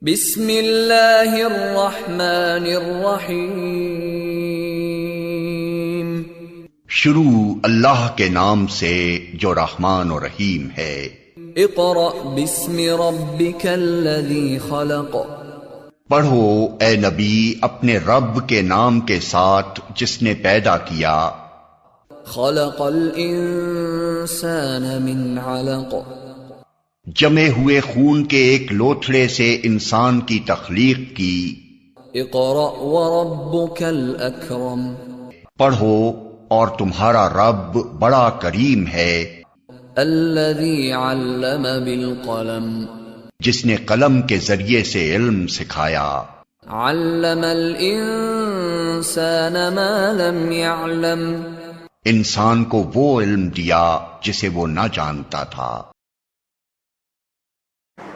بسم اللہ الرحمن الرحیم. شروع اللہ کے نام سے جو رحمان و رحیم ہے. اقرأ بسم ربک الذی خلق. پڑھو اے نبی اپنے رب کے نام کے ساتھ جس نے پیدا کیا. خلق الانسان من علق. جمے ہوئے خون کے ایک لوتھڑے سے انسان کی تخلیق کی. اقرأ وربک الاکرم. پڑھو اور تمہارا رب بڑا کریم ہے. الذی علم بالقلم. جس نے قلم کے ذریعے سے علم سکھایا. علم الانسان ما لم يعلم. انسان کو وہ علم دیا جسے وہ نہ جانتا تھا.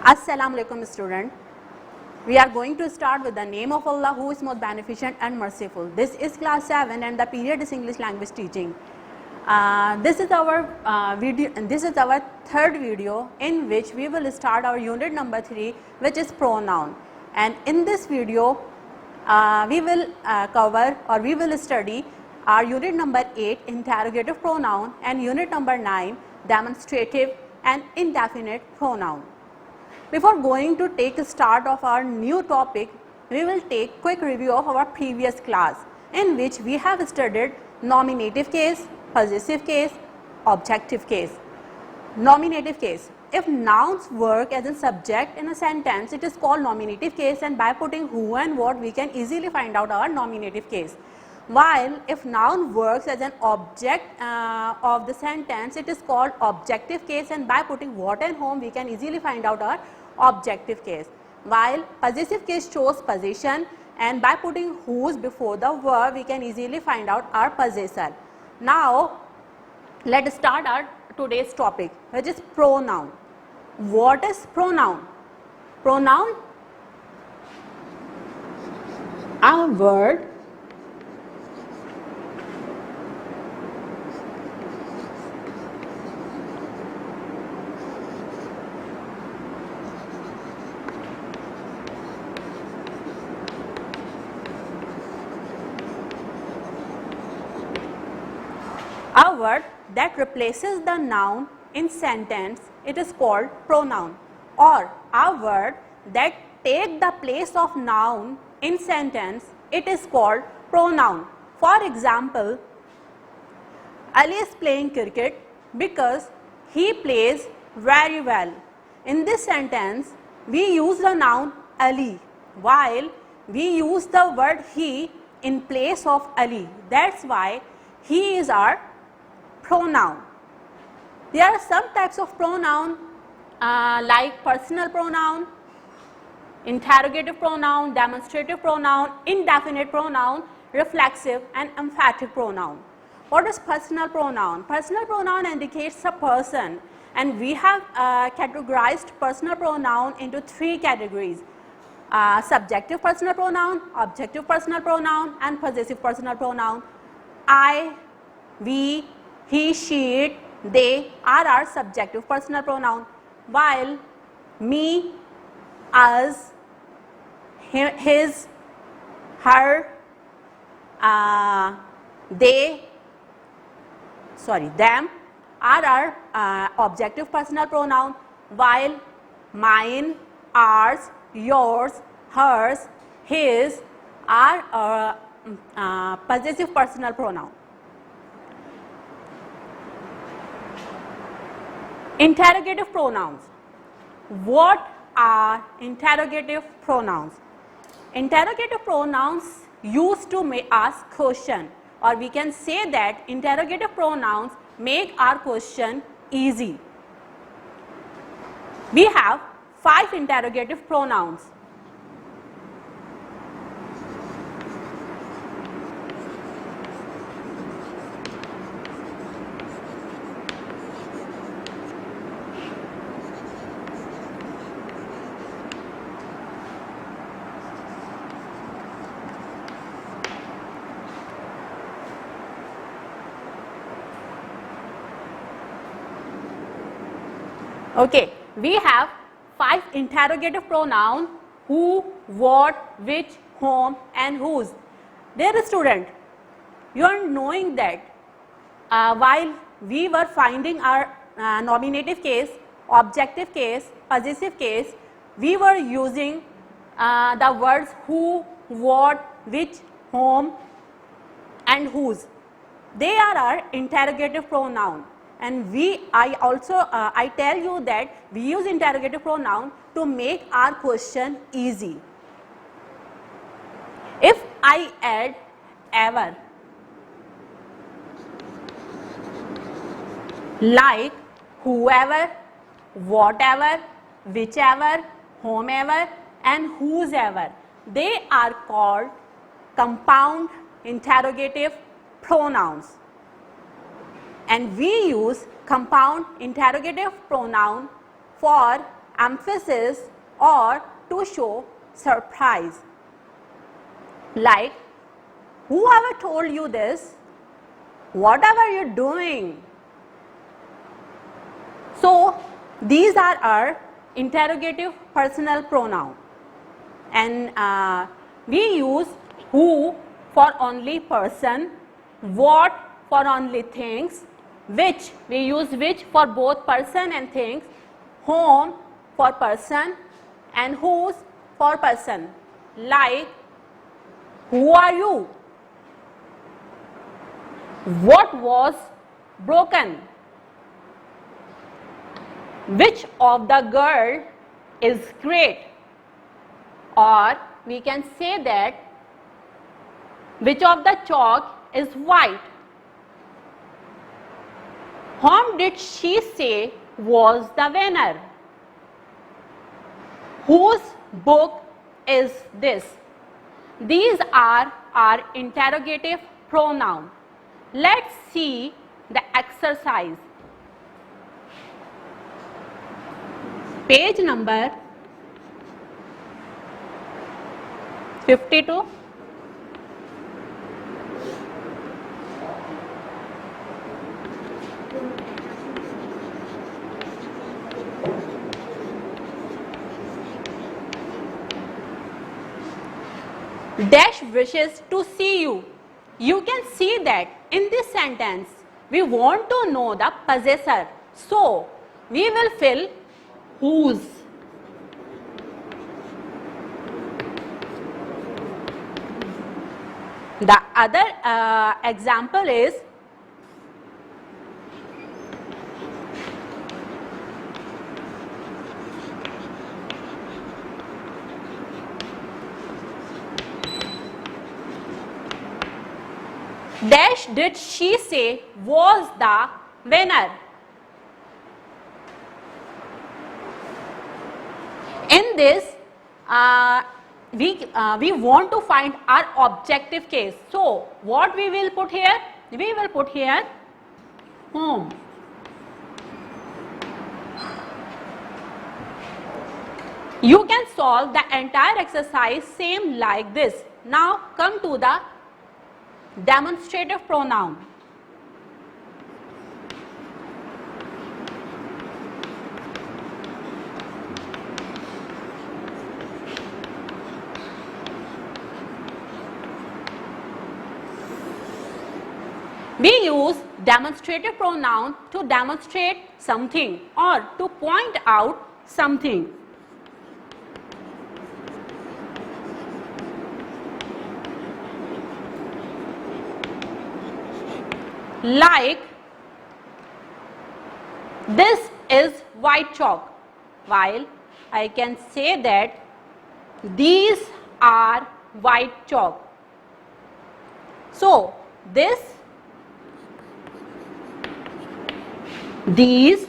Assalamu alaikum student. We are going to start with the name of Allah who is most beneficent and merciful. This is class 7 and the period is English language teaching. This is our video, and this is our third video in which we will start our unit number 3, which is pronoun. And in this video we will cover or we will study our unit number 8 interrogative pronoun and unit number 9 demonstrative and indefinite pronoun. Before going to take a start of our new topic, we will take quick review of our previous class in which we have studied nominative case, possessive case, objective case. Nominative case. If nouns work as a subject in a sentence, it is called nominative case, and by putting who and what we can easily find out our nominative case. While if noun works as an object of the sentence, it is called objective case, and by putting what and whom we can easily find out our objective case. While possessive case shows possession, and by putting whose before the verb we can easily find out our possessor. Now let us start our today's topic, which is pronoun. What is pronoun? Pronoun, a word that replaces the noun in sentence, it is called pronoun. Or a word that take the place of noun in sentence, it is called pronoun. For example, Ali is playing cricket because he plays very well. In this sentence we use the noun Ali while we use the word he in place of Ali. That's why he is our pronoun. There are some types of pronoun like personal pronoun, interrogative pronoun, demonstrative pronoun, indefinite pronoun, reflexive and emphatic pronoun. What is personal pronoun? Personal pronoun indicates a person, and we have categorized personal pronoun into 3 categories: subjective personal pronoun, objective personal pronoun and possessive personal pronoun. I, we, he, she, it, they are our subjective personal pronoun, while me, us, his, her, them are our objective personal pronoun, while mine, ours, yours, hers, his are possessive personal pronoun. Interrogative pronouns. What are interrogative pronouns? Interrogative pronouns used to ask question, or we can say that interrogative pronouns make our question easy. We have 5 interrogative pronouns. Okay, we have 5 interrogative pronoun who, what, which, whom and whose. Dear student, you are knowing that while we were finding our nominative case, objective case, possessive case, we were using the words who, what, which, whom and whose. They are our interrogative pronoun, and I tell you that we use interrogative pronoun to make our question easy. If I add ever, like whoever, whatever, whichever, whomever and whosever, they are called compound interrogative pronouns, and we use compound interrogative pronoun for emphasis or to show surprise. Like, whoever told you this? Whatever you're doing. So these are our interrogative personal pronoun, and we use who for only person, what for only things, which we use which for both person and things, whom for person and whose for person. Like, who are you? What was broken? Which of the girl is great? Or we can say that which of the chalk is white? Whom did she say was the winner? Whose book is this? These are our interrogative pronoun. Let's see the exercise. Page number 52. Dash wishes to see you. You can see that in this sentence we want to know the possessor. So we will fill whose. The other example is dash did she say was the winner. In this we want to find our objective case. So what we will put here? We will put here whom. You can solve the entire exercise same like this. Now come to the demonstrative pronoun. We use demonstrative pronoun to demonstrate something or to point out something. Like, this is white chalk, while I can say that these are white chalk. So this, these,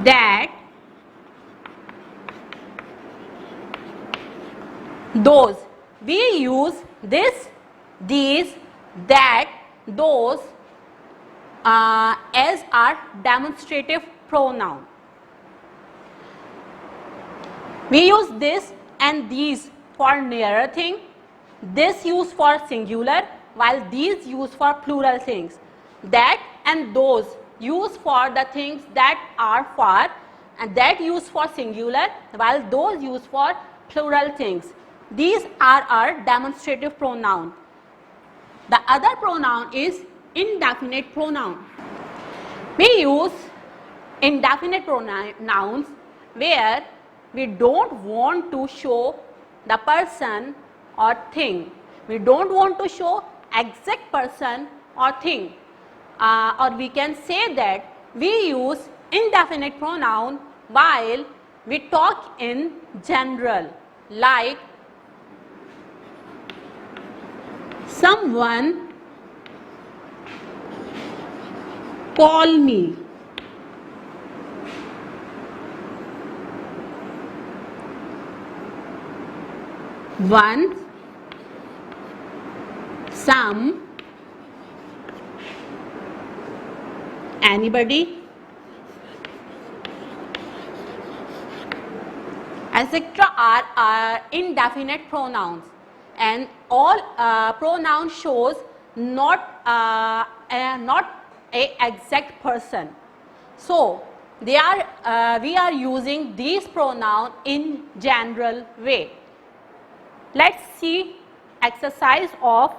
that, those. We use this, these, that, those as our demonstrative pronoun. We use this and these for nearer thing, this used for singular, while these used for plural things. That and those used for the things that are far, and that used for singular, while those used for plural things. These are our demonstrative pronoun. The other pronoun is indefinite pronoun. We use indefinite pronouns where we don't want to show the person or thing. We don't want to show exact person or thing. Or we can say that we use indefinite pronoun while we talk in general, like someone call me. One, some, anybody, etc. are indefinite pronouns, and all pronoun shows not a exact person. So they are we are using these pronoun in general way. Let's see exercise of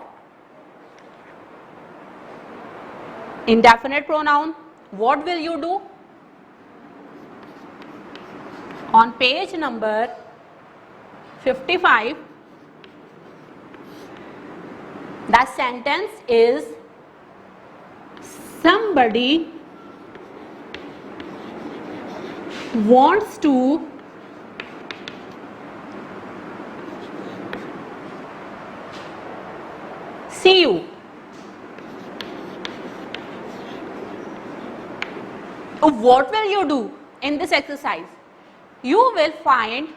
indefinite pronoun. What will you do? On page number 55, the sentence is somebody wants to see you. What will you do in this exercise? You will find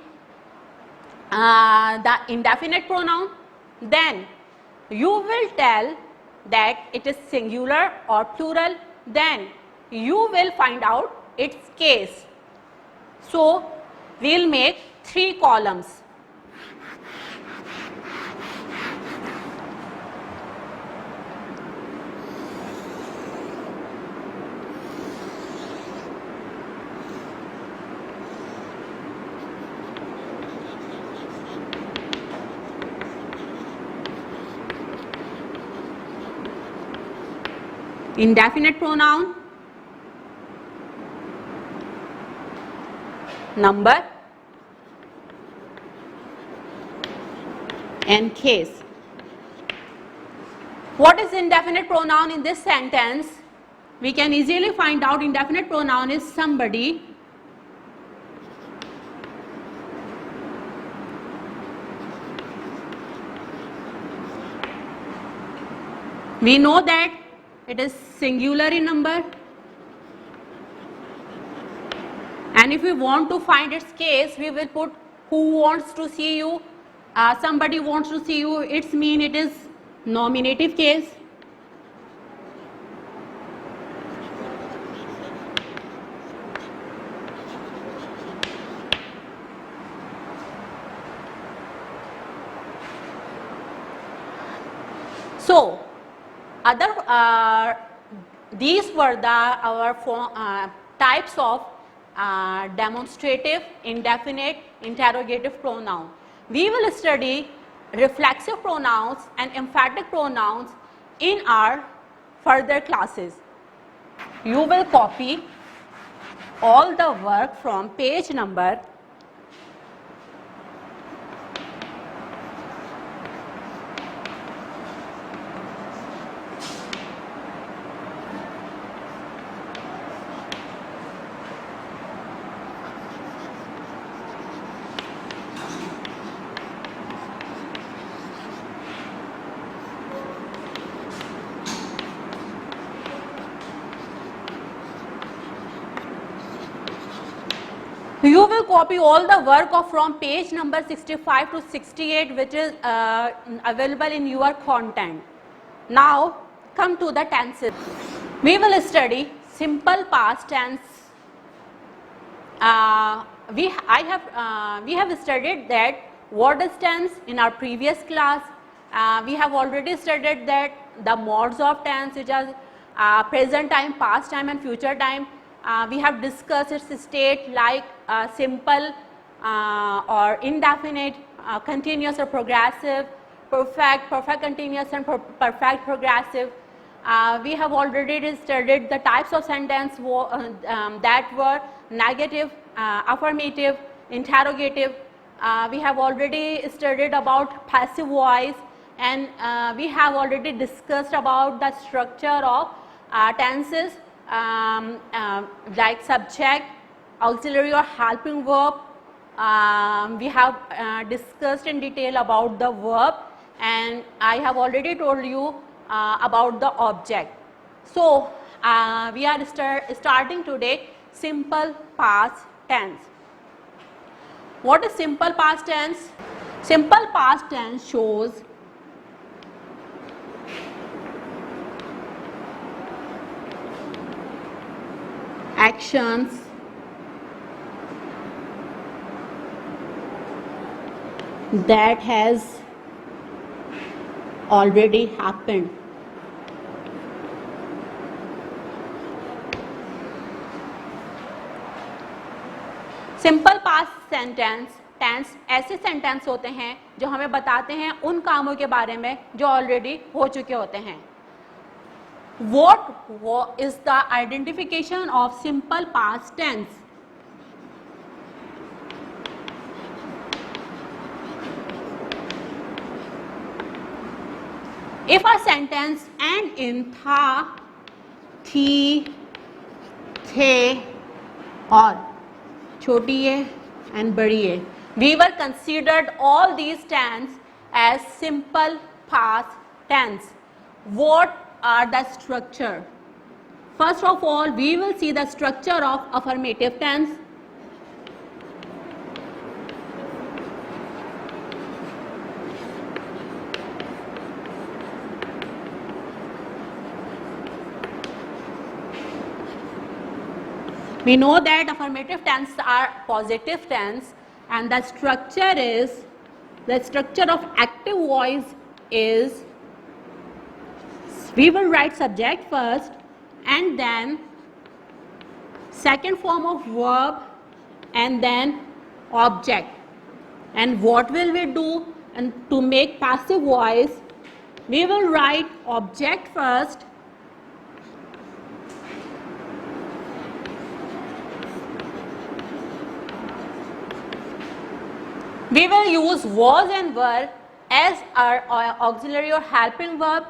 the indefinite pronoun, then you will tell that it is singular or plural, then you will find out its case. So we will make 3 columns. Indefinite pronoun, number, and case. What is indefinite pronoun in this sentence? We can easily find out indefinite pronoun is somebody, we know that it is singular in number, and if we want to find its case, we will put who wants to see you, somebody wants to see you, it's mean it is nominative case. So these were our types of demonstrative, indefinite, interrogative pronoun. We will study reflexive pronouns and emphatic pronouns in our further classes. You will copy all the work from page number 65 to 68, which is available in your content. Now come to the tenses. We will study simple past tense. We have studied that what is tense in our previous class. We have already studied that the modes of tense, which are present time, past time and future time. We have discussed its state like simple or indefinite, continuous or progressive, perfect, perfect continuous and perfect progressive. We have already studied the types of sentence that were negative, affirmative, interrogative. We have already studied about passive voice, and we have already discussed about the structure of tenses like subject, auxiliary or helping verb. We have discussed in detail about the verb, and I have already told you about the object. So we are starting today simple past tense. What is simple past tense? Simple past tense shows actions that has already happened. Simple past tense ऐसे sentence होते हैं जो हमें बताते हैं उन कामों के बारे में जो ऑलरेडी हो चुके होते हैं. What is the identification of simple past tense? If a sentence ends in tha, thi, the or choti hai and badi hai, we will considered all these tense as simple past tense. What are the structure? First of all, we will see the structure of affirmative tense. We know that affirmative tense are positive tense, and the structure of active voice is, we will write subject first and then second form of verb and then object. And what will we do? And to make passive voice, we will write object first we will use was and were as our auxiliary or helping verb.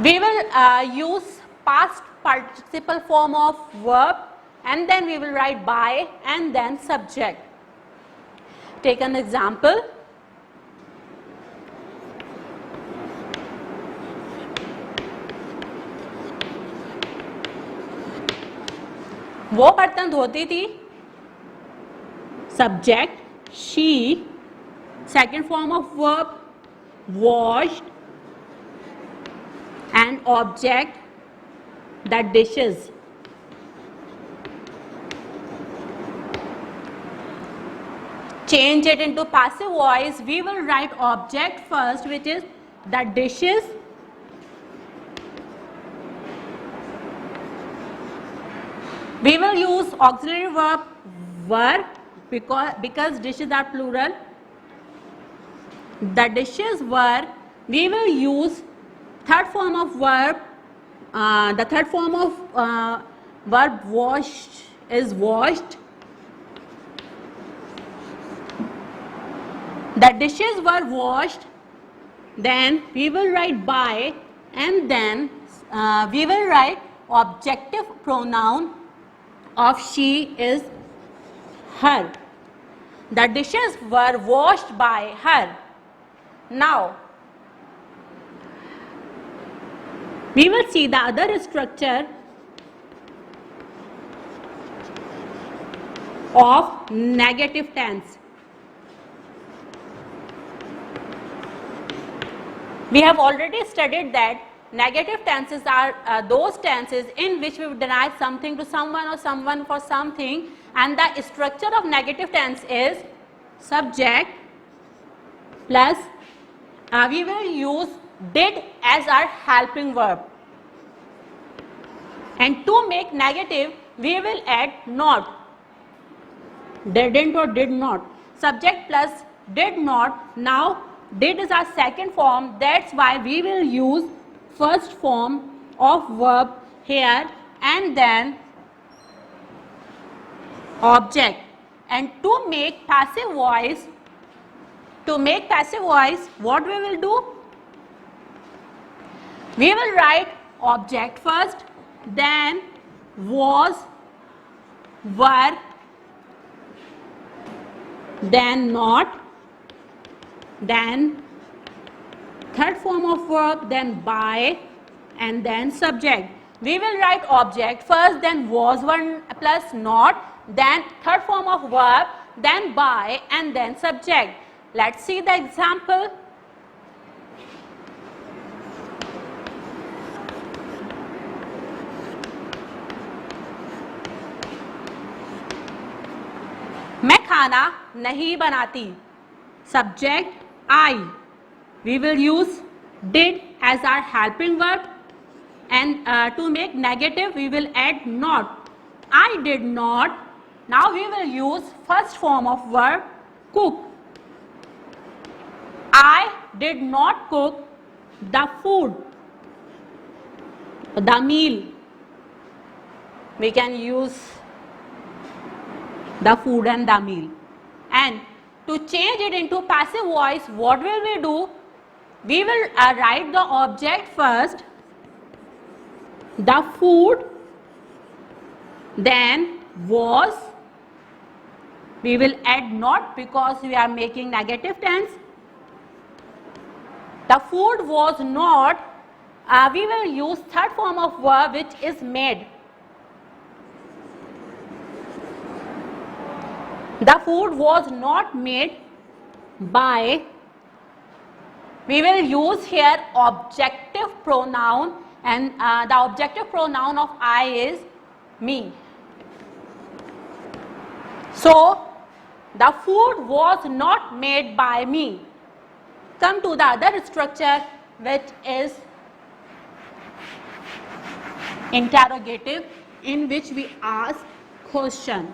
We will use past participle form of verb, and then we will write by and then subject. Take an example. वो बर्तन धोती थी, subject she, second form of verb washed, and object the dishes. Change it into passive voice. We will write object first, which is the dishes. We will use auxiliary verb were because dishes are plural. The dishes were. We will use third form of verb. The third form of verb washed is washed. The dishes were washed. Then we will write by, and then we will write objective pronoun of she is her. The dishes were washed by her. Now we will see the other structure of negative tense. We have already studied that negative tenses are those tenses in which we deny something to someone or someone for something, and the structure of negative tense is subject plus we will use did as our helping verb. And to make negative, we will add not. Didn't or did not. Subject plus did not. Now, did is our second form. That's why we will use first form of verb here and then object. And to make passive voice, what we will do? We will write object first, then was, were, then not, then third form of verb, then by, and then subject. We will write object first, then was, were plus not, then third form of verb, then by, and then subject. Let's see the example. मैं खाना नहीं बनाती. Subject I. We will use did as our helping verb, and to make negative we will add not. I did not. Now we will use first form of verb cook. I did not cook the food, the meal. We can use the food and the meal. And to change it into passive voice, what will we do? We will write the object first, the food, then was. We will add not because we are making negative tense. The food was not. We will use third form of verb, which is made. The food was not made by. We will use here objective pronoun, and the objective pronoun of I is me. So, the food was not made by me. Come to the other structure, which is interrogative, in which we ask question.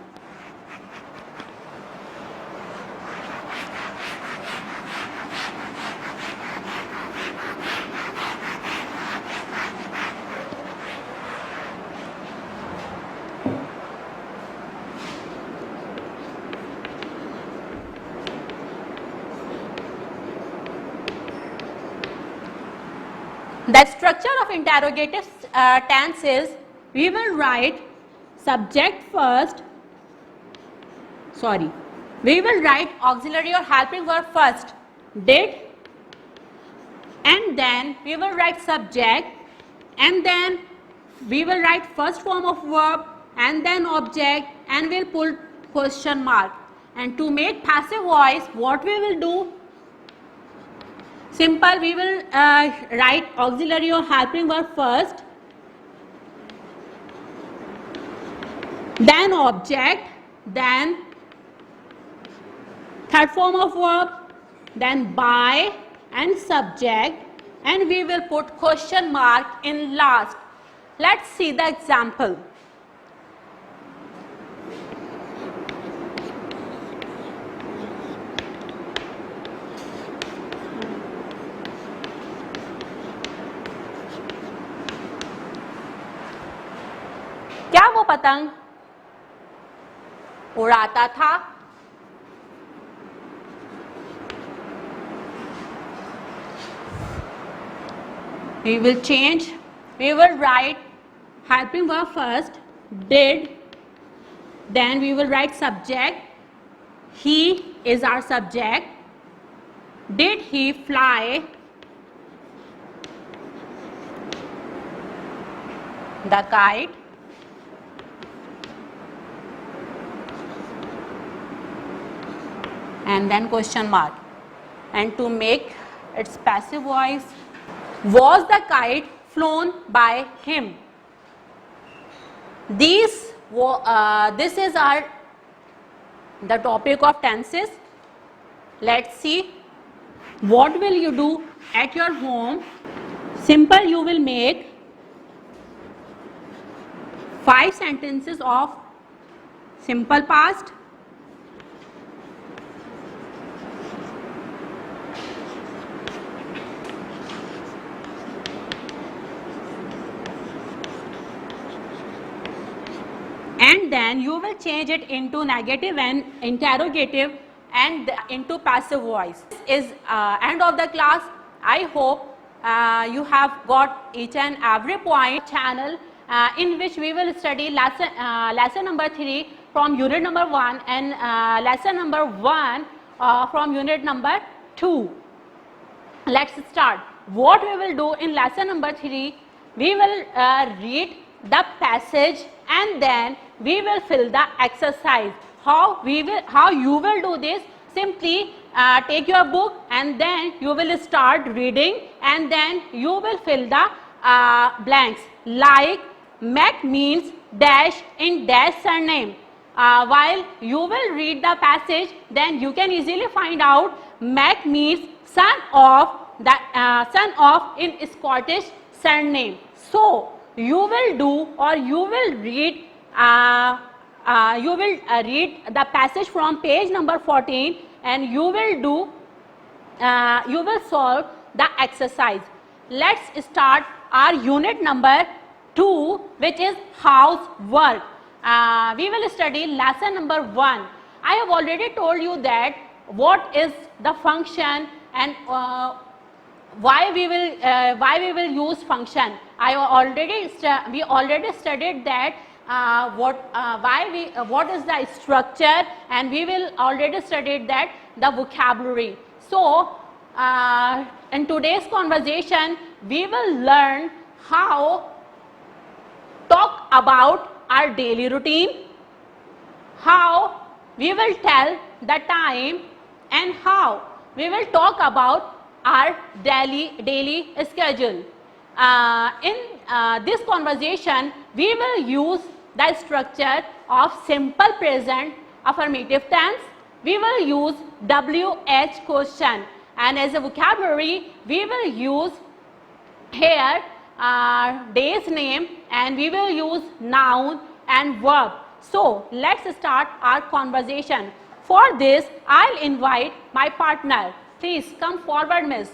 The structure of interrogative tense is, we will write subject first, we will write auxiliary or helping verb first, did, and then we will write subject, and then we will write first form of verb, and then object, and we'll put question mark. And to make passive voice, what we will do? Simple, we will write auxiliary or helping verb first, then object, then third form of verb, then by and subject, and we will put question mark in last. Let's see the example. क्या वो पतंग उड़ाता था? We will change. We will write helping verb first, did, then we will write subject. He is our subject. Did he fly the kite? And then question mark. And to make its passive voice, was the kite flown by him? This is the topic of tenses. Let's see what will you do at your home, simple you will make 5 sentences of simple past, and then you will change it into negative and interrogative and into passive voice. This is end of the class. I hope you have got each and every point channel in which we will study lesson number 3 from unit number 1 and lesson number 1 from unit number 2. Let's start. What we will do in lesson number 3, we will read the passage and then we will fill the exercise. How you will do this? Simply take your book and then you will start reading and then you will fill the blanks, like Mac means dash in dash surname. While you will read the passage, then you can easily find out Mac means son of in Scottish surname. So you will do or you will read the passage from page number 14 and you will solve the exercise. Let's start our unit number 2, which is housework. We will study lesson number 1. I have already told you that what is the function and why we will use function. We already studied that what is the structure, and we will already studied that the vocabulary. So in today's conversation we will learn how talk about our daily routine, how we will tell the time, and how we will talk about our daily schedule. In this conversation we will use the structure of simple present affirmative tense. We will use WH question, and as a vocabulary we will use here day's name, and we will use noun and verb. So let's start our conversation. For this I'll invite my partner. Please come forward, miss.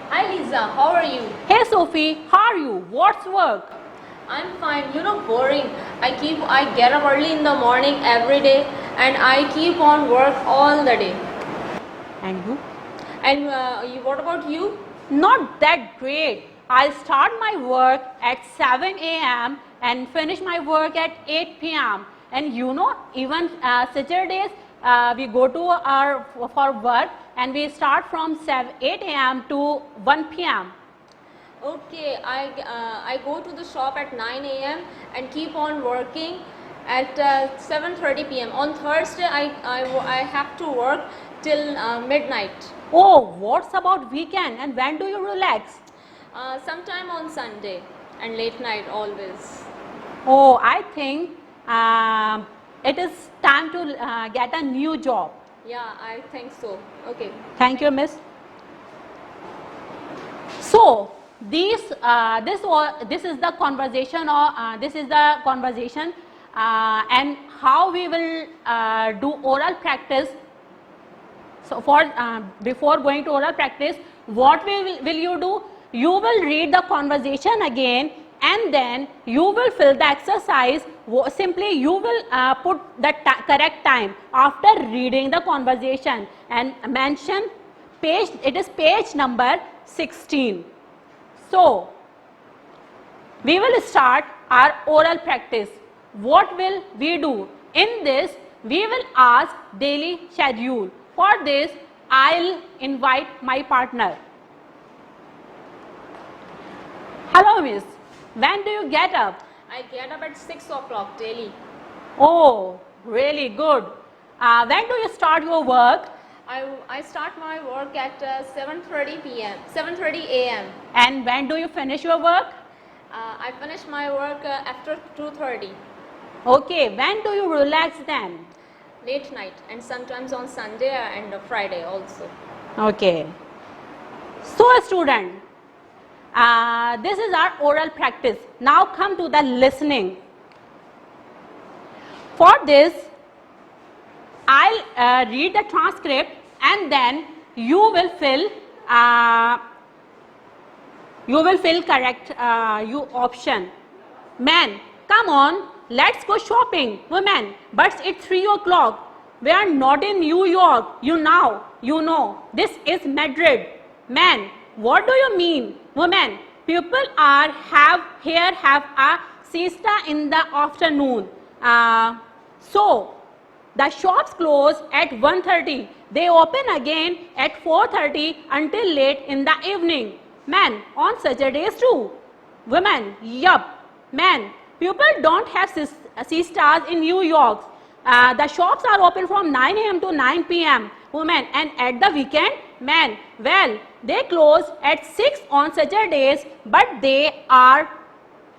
Hi Lisa, how are you? Hey Sophie, how are you? What's work? I'm fine. Boring. I get up early in the morning every day and I keep on work all the day. And you? And what about you? Not that great. I'll start my work at 7 a.m. and finish my work at 8 p.m. And even Saturdays we go to for work and we start from 8 a.m. to 1 p.m. Okay, I go to the shop at 9 a.m. and keep on working at 7:30 p.m. On Thursday I have to work till midnight. Oh, what's about weekend and when do you relax? Sometime on Sunday and late night always. Oh, I think it is time to get a new job. Yeah, I think so. Okay. Thank you, miss. So this is the conversation, and how we will do oral practice. So before going to oral practice, what will you do? You will read the conversation again and then you will fill the exercise. Simply you will put the correct time after reading the conversation and mention page. It is page number 16. So we will start our oral practice. What will we do? In this we will ask daily schedule. For this I'll invite my partner. Hello miss, when do you get up? I get up at 6 o'clock daily. Oh, really good. When do you start your work? I start my work at 7:30 a.m. And when do you finish your work? I finish my work after 2:30. Okay, when do you relax then? Late night and sometimes on Sunday and Friday also. Okay. So student, this is our oral practice. Now come to the listening. For this, I'll read the transcript and then you will fill correct option. Man, come on, let's go shopping. Woman, but it's 3 o'clock. We are not in New York. You know, this is Madrid. Man, what do you mean? Woman, people have a siesta in the afternoon. So the shops close at 1:30. They open again at 4:30 until late in the evening. Man, on Saturdays too. Women, yup. Man, people don't have siestas in New York. The shops are open from 9 a.m. to 9 p.m. Women, and at the weekend, man, well, they close at 6 on Saturdays, but they are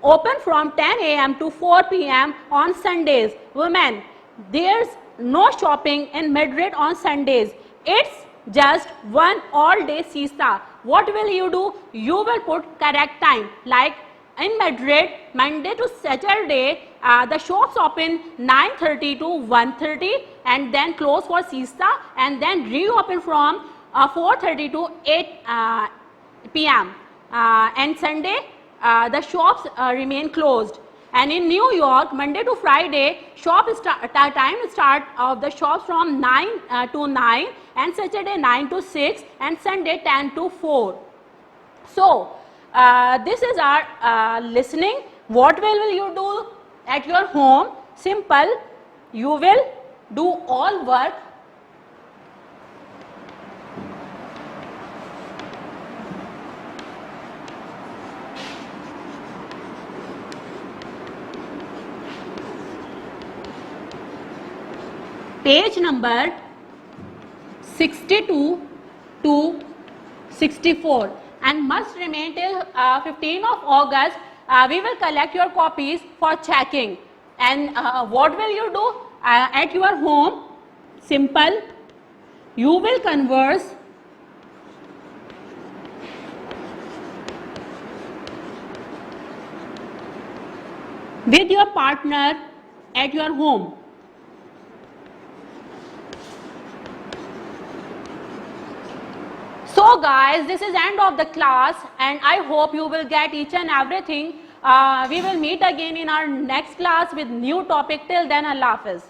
open from 10 a.m. to 4 p.m. on Sundays. Women, there's no shopping in Madrid on Sundays. It's just one all-day siesta. What will you do? You will put correct time. Like in Madrid, Monday to Saturday, the shops open 9:30 to 1:30 and then close for siesta and then reopen from 4:30 to 8 p.m. And Sunday, the shops remain closed. And in New York, Monday to Friday, time start of the shops from 9 to 9 and Saturday 9 to 6 and Sunday 10 to 4. So, this is our listening. What will you do at your home? Simple. You will do all work. Page number 62 to 64 and must remain till 15th of August. We will collect your copies for checking. And what will you do at your home? Simple. You will converse with your partner at your home. So guys, this is end of the class and I hope you will get each and everything. We will meet again in our next class with new topic. Till then, Allah Hafiz.